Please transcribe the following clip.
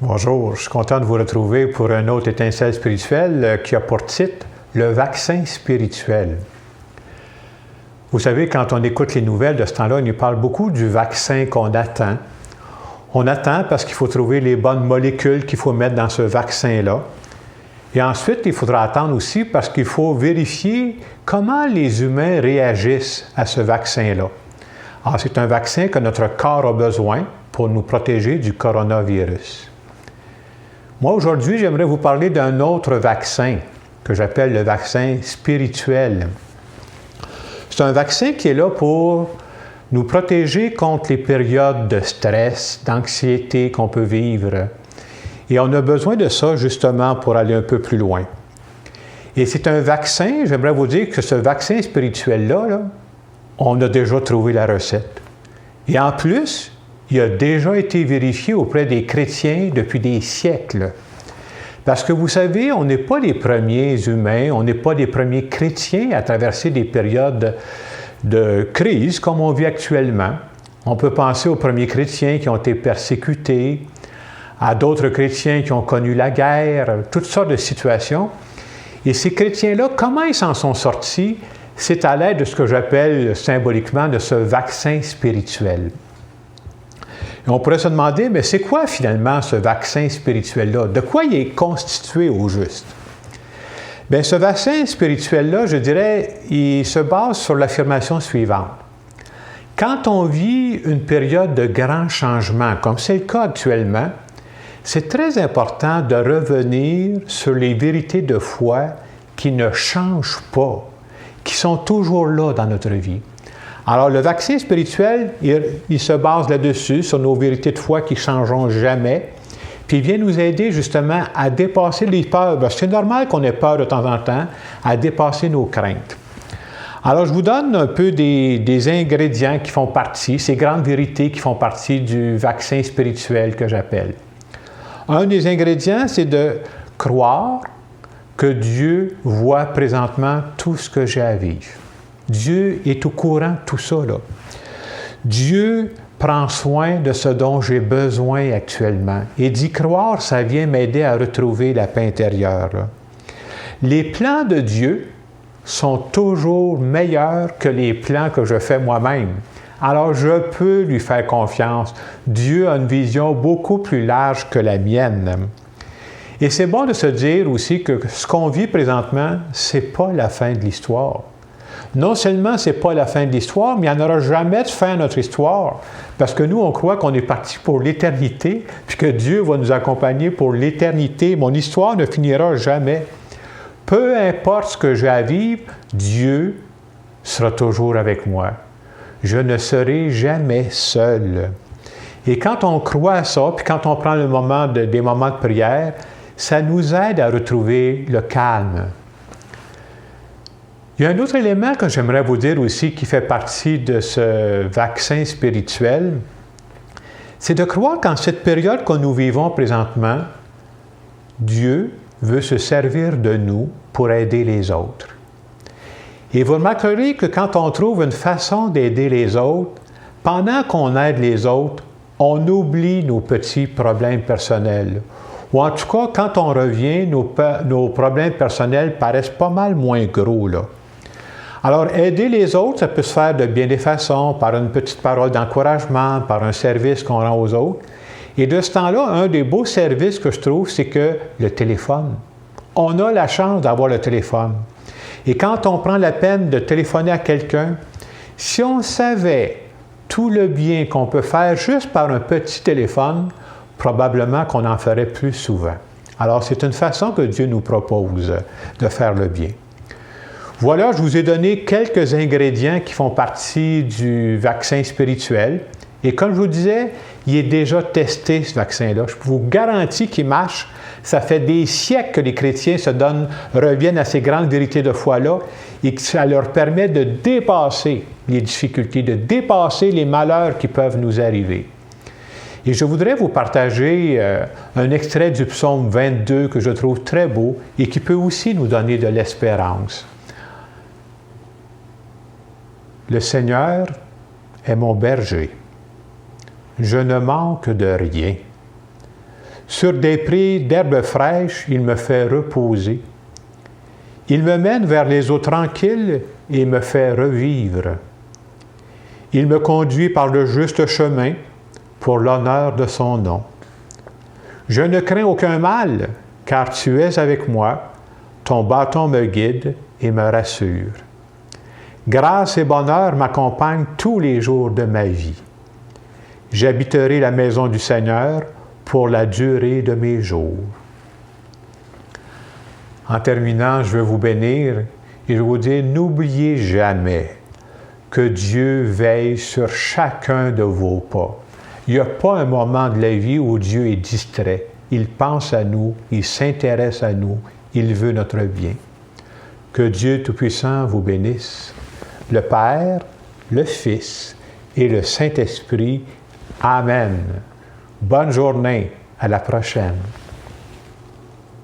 Bonjour, je suis content de vous retrouver pour un autre étincelle spirituelle qui a pour titre « Le vaccin spirituel ». Vous savez, quand on écoute les nouvelles de ce temps-là, on nous parle beaucoup du vaccin qu'on attend. On attend parce qu'il faut trouver les bonnes molécules qu'il faut mettre dans ce vaccin-là. Et ensuite, il faudra attendre aussi parce qu'il faut vérifier comment les humains réagissent à ce vaccin-là. Alors, c'est un vaccin que notre corps a besoin pour nous protéger du coronavirus. Moi, aujourd'hui, j'aimerais vous parler d'un autre vaccin que j'appelle le vaccin spirituel. C'est un vaccin qui est là pour nous protéger contre les périodes de stress, d'anxiété qu'on peut vivre. Et on a besoin de ça justement pour aller un peu plus loin. Et c'est un vaccin, j'aimerais vous dire que ce vaccin spirituel-là, on a déjà trouvé la recette. Et en plus, il a déjà été vérifié auprès des chrétiens depuis des siècles. Parce que vous savez, on n'est pas les premiers humains, on n'est pas les premiers chrétiens à traverser des périodes de crise comme on vit actuellement. On peut penser aux premiers chrétiens qui ont été persécutés, à d'autres chrétiens qui ont connu la guerre, toutes sortes de situations. Et ces chrétiens-là, comment ils s'en sont sortis? C'est à l'aide de ce que j'appelle symboliquement de ce vaccin spirituel. Et on pourrait se demander, mais c'est quoi finalement ce vaccin spirituel-là? De quoi il est constitué au juste? Bien, ce vaccin spirituel-là, je dirais, il se base sur l'affirmation suivante. Quand on vit une période de grands changements, comme c'est le cas actuellement, c'est très important de revenir sur les vérités de foi qui ne changent pas, qui sont toujours là dans notre vie. Alors, le vaccin spirituel, il se base là-dessus, sur nos vérités de foi qui ne changeront jamais, puis il vient nous aider justement à dépasser les peurs. Parce que c'est normal qu'on ait peur de temps en temps, à dépasser nos craintes. Alors, je vous donne un peu des ingrédients qui font partie, ces grandes vérités qui font partie du vaccin spirituel que j'appelle. Un des ingrédients, c'est de croire que Dieu voit présentement tout ce que j'ai à vivre. Dieu est au courant de tout ça, là. Dieu prend soin de ce dont j'ai besoin actuellement. Et d'y croire, ça vient m'aider à retrouver la paix intérieure, là. Les plans de Dieu sont toujours meilleurs que les plans que je fais moi-même. Alors, je peux lui faire confiance. Dieu a une vision beaucoup plus large que la mienne. Et c'est bon de se dire aussi que ce qu'on vit présentement, ce n'est pas la fin de l'histoire. Non seulement ce n'est pas la fin de l'histoire, mais il n'y en aura jamais de fin à notre histoire. Parce que nous, on croit qu'on est parti pour l'éternité, puis que Dieu va nous accompagner pour l'éternité. Mon histoire ne finira jamais. Peu importe ce que j'ai à vivre, Dieu sera toujours avec moi. Je ne serai jamais seul. Et quand on croit à ça, puis quand on prend des moments de prière, ça nous aide à retrouver le calme. Il y a un autre élément que j'aimerais vous dire aussi qui fait partie de ce vaccin spirituel, c'est de croire qu'en cette période que nous vivons présentement, Dieu veut se servir de nous pour aider les autres. Et vous remarquerez que quand on trouve une façon d'aider les autres, pendant qu'on aide les autres, on oublie nos petits problèmes personnels. Ou en tout cas, quand on revient, nos problèmes personnels paraissent pas mal moins gros, là. Alors, aider les autres, ça peut se faire de bien des façons, par une petite parole d'encouragement, par un service qu'on rend aux autres. Et de ce temps-là, un des beaux services que je trouve, c'est que le téléphone. On a la chance d'avoir le téléphone. Et quand on prend la peine de téléphoner à quelqu'un, si on savait tout le bien qu'on peut faire juste par un petit téléphone, probablement qu'on en ferait plus souvent. Alors, c'est une façon que Dieu nous propose de faire le bien. Voilà, je vous ai donné quelques ingrédients qui font partie du vaccin spirituel. Et comme je vous disais, il est déjà testé, ce vaccin-là. Je vous garantis qu'il marche. Ça fait des siècles que les chrétiens reviennent à ces grandes vérités de foi-là et que ça leur permet de dépasser les difficultés, de dépasser les malheurs qui peuvent nous arriver. Et je voudrais vous partager un extrait du psaume 22 que je trouve très beau et qui peut aussi nous donner de l'espérance. Le Seigneur est mon berger. Je ne manque de rien. Sur des prés d'herbes fraîches, il me fait reposer. Il me mène vers les eaux tranquilles et me fait revivre. Il me conduit par le juste chemin pour l'honneur de son nom. Je ne crains aucun mal, car tu es avec moi, ton bâton me guide et me rassure. Grâce et bonheur m'accompagnent tous les jours de ma vie. J'habiterai la maison du Seigneur pour la durée de mes jours. En terminant, je veux vous bénir et je veux vous dire, n'oubliez jamais que Dieu veille sur chacun de vos pas. Il n'y a pas un moment de la vie où Dieu est distrait. Il pense à nous, il s'intéresse à nous, il veut notre bien. Que Dieu Tout-Puissant vous bénisse, le Père, le Fils et le Saint-Esprit. Amen. Bonne journée. À la prochaine.